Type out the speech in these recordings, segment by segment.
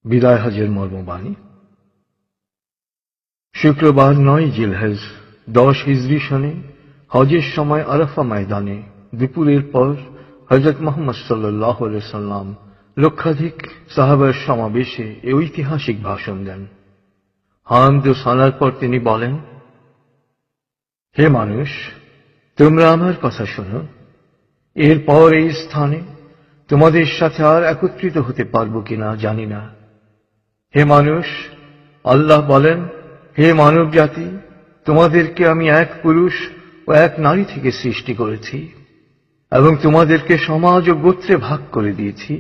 বিদায় হজের মর্মবাণী। শুক্রবার 9 জিলহজ 10 হিজরি সনে হজের সময় আরাফা ময়দানে দুপুরের পর হযরত মুহাম্মদ সাল্লাল্লাহু আলাইহি সাল্লাম লক্ষাধিক সাহাবার সমাবেশে এই ঐতিহাসিক ভাষণ দেন। হামদ ও সানার পর তিনি বলেন, হে মানুষ, তোমরা আমার কথা শোনো। এরপর এই স্থানে তোমাদের সাথে আর একত্রিত হতে পারবো কিনা জানি না। হে মানুষ, আল্লাহ বলেন, হে মানব জাতি, তোমাদেরকে আমি এক পুরুষ ও এক নারী থেকে সৃষ্টি করেছি এবং তোমাদেরকে সমাজ ও গোত্রে ভাগ করে দিয়েছি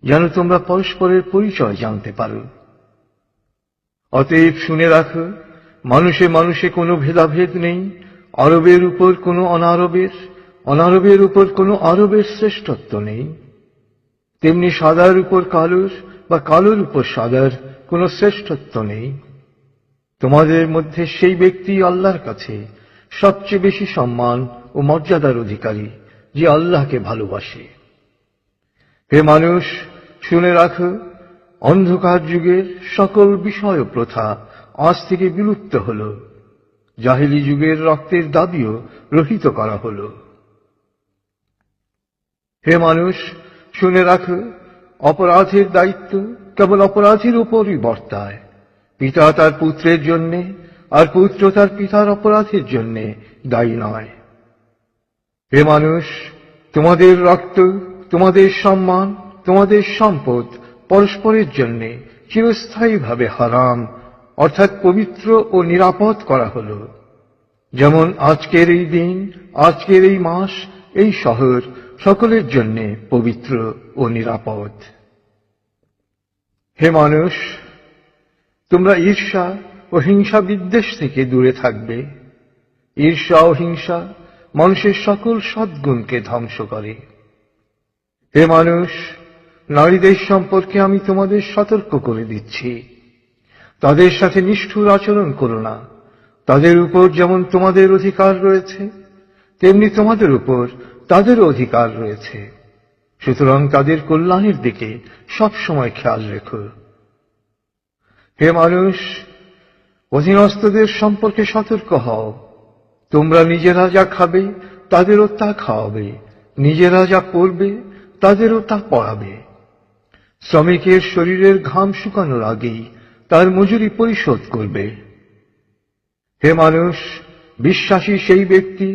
যেন তোমরা পরস্পরের পরিচয় জানতে পারো। অতএব শুনে রাখো, মানুষে মানুষে কোনো ভেদাভেদ নেই। আরবের উপর কোনো অনারবের, অনারবের উপর কোনো আরবের শ্রেষ্ঠত্ব নেই। তেমনি সাদার উপর কালোর বা কালোর উপর সাদার কোনো শ্রেষ্ঠত্ব নেই। তোমাদের মধ্যে সেই ব্যক্তি আল্লাহর কাছে সবচেয়ে বেশি সম্মান ও মর্যাদার অধিকারী যে আল্লাহকে ভালোবাসে। হে মানুষ, শুনে রাখো, অন্ধকার যুগের সকল বিষয় ও প্রথা আজ থেকে বিলুপ্ত হল। জাহেলি যুগের রক্তের দাবিও রহিত করা হল। হে মানুষ, শুনে রাখো, অপরাধের দায়িত্ব কেবল অপরাধীর উপরই বর্তায়। পিতা তার পুত্রের জন্যে আর পুত্র তার পিতার অপরাধের জন্যে দায়ী নয়। হে মানুষ, তোমাদের রক্ত, তোমাদের সম্মান, তোমাদের সম্পদ পরস্পরের জন্যে চিরস্থায়ীভাবে হারাম অর্থাৎ পবিত্র ও নিরাপদ করা হল। যেমন আজকের এই দিন, আজকের এই মাস, এই শহর সকলের জন্যে পবিত্র ও নিরাপদ। হে মানুষ, তোমরা ঈর্ষা ও হিংসা বিদ্বেষ থেকে দূরে থাকবে। ঈর্ষা ও হিংসা মানুষের সকল সদ্গুণকে ধ্বংস করে। হে মানুষ, নারীদের সম্পর্কে আমি তোমাদের সতর্ক করে দিচ্ছি। তাদের সাথে নিষ্ঠুর আচরণ করো না। তাদের উপর যেমন তোমাদের অধিকার রয়েছে, তেমনি তোমাদের উপর তাদেরও অধিকার রয়েছে। সুতরাং তাদের কল্যাণের দিকে সবসময় খেয়াল রেখো। হে মানুষ, অধীনস্থদের সম্পর্কে সতর্ক হও। তোমরা নিজেরা যা খাবে তাদেরও তা খাওয়াবে, নিজেরা যা পরবে তাদেরও তা পরাবে। শ্রমিকের শরীরের ঘাম শুকানোর আগেই তার মজুরি পরিশোধ করবে। হে মানুষ, বিশ্বাসী সেই ব্যক্তি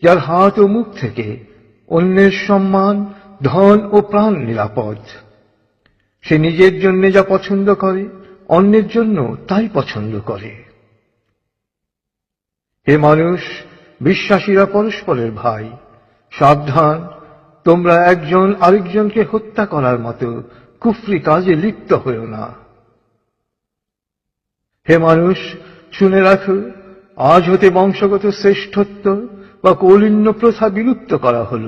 যার হাত ও মুখ থেকে অন্যের সম্মান, ধন ও প্রাণ নিরাপদ। সে নিজের জন্য যা পছন্দ করে অন্যের জন্য তাই পছন্দ করে। হে মানুষ, বিশ্বাসীরা পরস্পরের ভাই। সাবধান, তোমরা একজন আরেকজনকে হত্যা করার মতো কুফরি কাজে লিপ্ত হও না। হে মানুষ, শুনে রাখো, আজ হতে বংশগত শ্রেষ্ঠত্ব বা কৌলীন্য প্রথা বিলুপ্ত করা হল।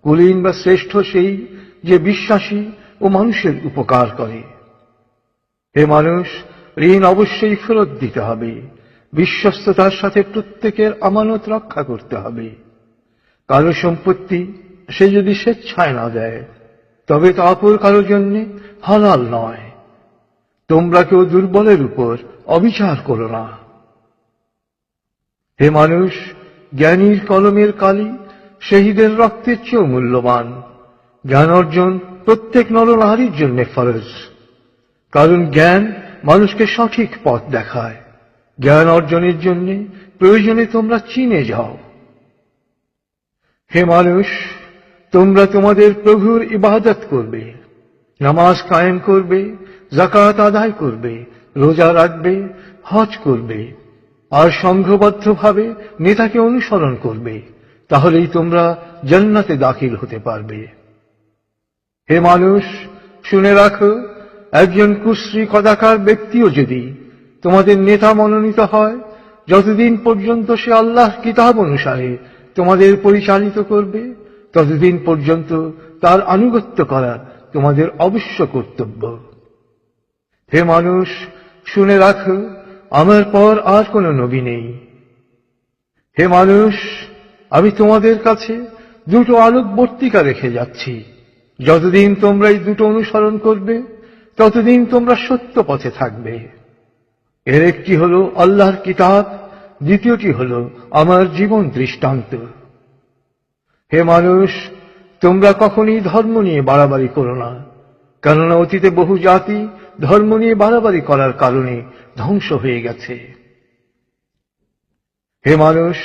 কুলীন বা শ্রেষ্ঠ সেই যে বিশ্বাসী ও মানুষের উপকার করে। হে মানুষ, ঋণ অবশ্যই ফেরত দিতে হবে। বিশ্বস্ততার সাথে প্রত্যেকের আমানত রক্ষা করতে হবে। কারো সম্পত্তি সে যদি স্বেচ্ছায় না দেয় তবে তা অপর কারো জন্য হালাল নয়। তোমরা কেউ দুর্বলের উপর অবিচার করো না। হে মানুষ, জ্ঞানীর কলমের কালি শহীদের রক্তের চেয়েও মূল্যবান। জ্ঞান অর্জন প্রত্যেক নরনারীর জন্য ফরজ, কারণ জ্ঞান মানুষকে সঠিক পথ দেখায়। জ্ঞান অর্জনের জন্য প্রয়োজনে তোমরা চীনে যাও। হে মানুষ, তোমরা তোমাদের প্রভুর ইবাদত করবে, নামাজ কায়েম করবে, যাকাত আদায় করবে, রোজা রাখবে, হজ করবে আর সংঘবদ্ধভাবে নেতাকে অনুসরণ করবে। তাহলেই তোমরা জান্নাতে দাখিল হতে পারবে। হে মানুষ, শুনে রাখো, একজন কুশ্রী কদাকার ব্যক্তিও যদি তোমাদের নেতা মনোনীত হয়, যতদিন পর্যন্ত সে আল্লাহর কিতাব অনুসারে তোমাদের পরিচালিত করবে, ততদিন পর্যন্ত তার আনুগত্য করা তোমাদের অবশ্য কর্তব্য। হে মানুষ, শুনে রাখো, আমার পর আর কোনো নবী নেই। হে মানুষ, আমি তোমাদের কাছে দুটো আলোকবর্তিকা রেখে যাচ্ছি। যতদিন তোমরা এই দুটো অনুসরণ করবে ততদিন তোমরা সত্য পথে থাকবে। এর একটি হল আল্লাহর কিতাব, দ্বিতীয়টি হল আমার জীবন দৃষ্টান্ত। হে মানুষ, তোমরা কখনই ধর্ম নিয়ে বাড়াবাড়ি করো না, কেননা অতীতে বহু জাতি ধর্ম নিয়ে বাড়াবাড়ি করার কারণে ধ্বংস হয়ে গেছে। হে মানুষ,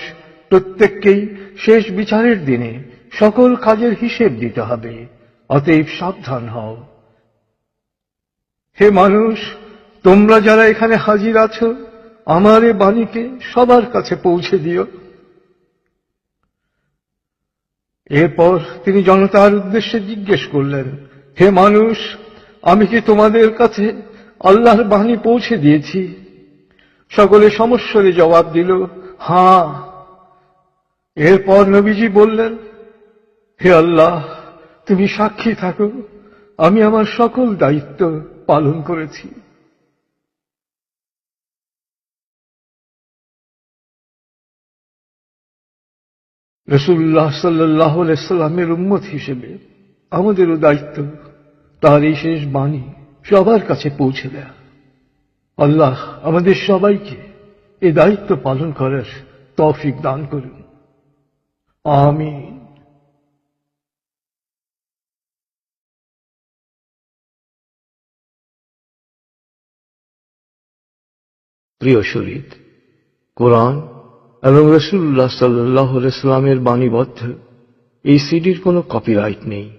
প্রত্যেককেই শেষ বিচারের দিনে সকল কাজের হিসেব দিতে হবে, অতএব সাবধান হও। হে মানুষ, তোমরা যারা এখানে হাজির আছো, আমার এ বাণীকে সবার কাছে পৌঁছে দিও। এরপর তিনি জনতার উদ্দেশ্যে জিজ্ঞেস করলেন, হে মানুষ, আমি কি তোমাদের কাছে আল্লাহর বাণী পৌঁছে দিয়েছি? সকলে সমস্বরে জবাব দিল, হ্যাঁ। এরপর নবীজি বললেন, হে আল্লাহ, তুমি সাক্ষী থাকো, আমি আমার সকল দায়িত্ব পালন করেছি। রাসূলুল্লাহ সাল্লাল্লাহু আলাইহি সাল্লামের উম্মত হিসেবে আমাদেরও দায়িত্ব তার এই শেষ বাণী সবার কাছে পৌঁছে দেয়া। আল্লাহ আমাদের সবাইকে এই দায়িত্ব পালন করার তৌফিক দান করুন। আমিন। প্রিয় শহীদ, কোরআন এবং রাসূলুল্লাহ সাল্লাল্লাহু আলাইহি সাল্লামের বাণীবদ্ধ এই সিডির কোনো কপিরাইট নেই।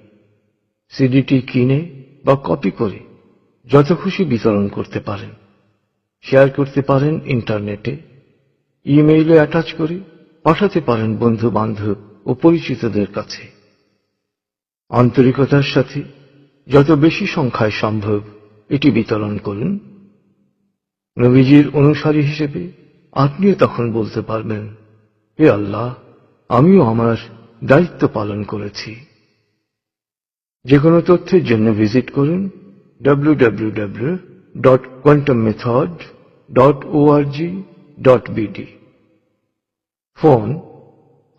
সিডিটি কিনে বা কপি করে যত খুশি বিতরণ করতে পারেন, শেয়ার করতে পারেন ইন্টারনেটে, ইমেইলে অ্যাটাচ করে পাঠাতে পারেন বন্ধু বান্ধব ও পরিচিতদের কাছে। আন্তরিকতার সাথে যত বেশি সংখ্যায় সম্ভব এটি বিতরণ করুন। নবীজির অনুসারী হিসেবে আপনিও তখন বলতে পারবেন, হে আল্লাহ, আমিও আমার দায়িত্ব পালন করেছি। যে কোনো তথ্যের জন্য ভিজিট করুন www.quantummethod.org.bd। ফোন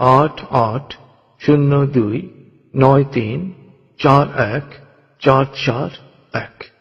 880293414441।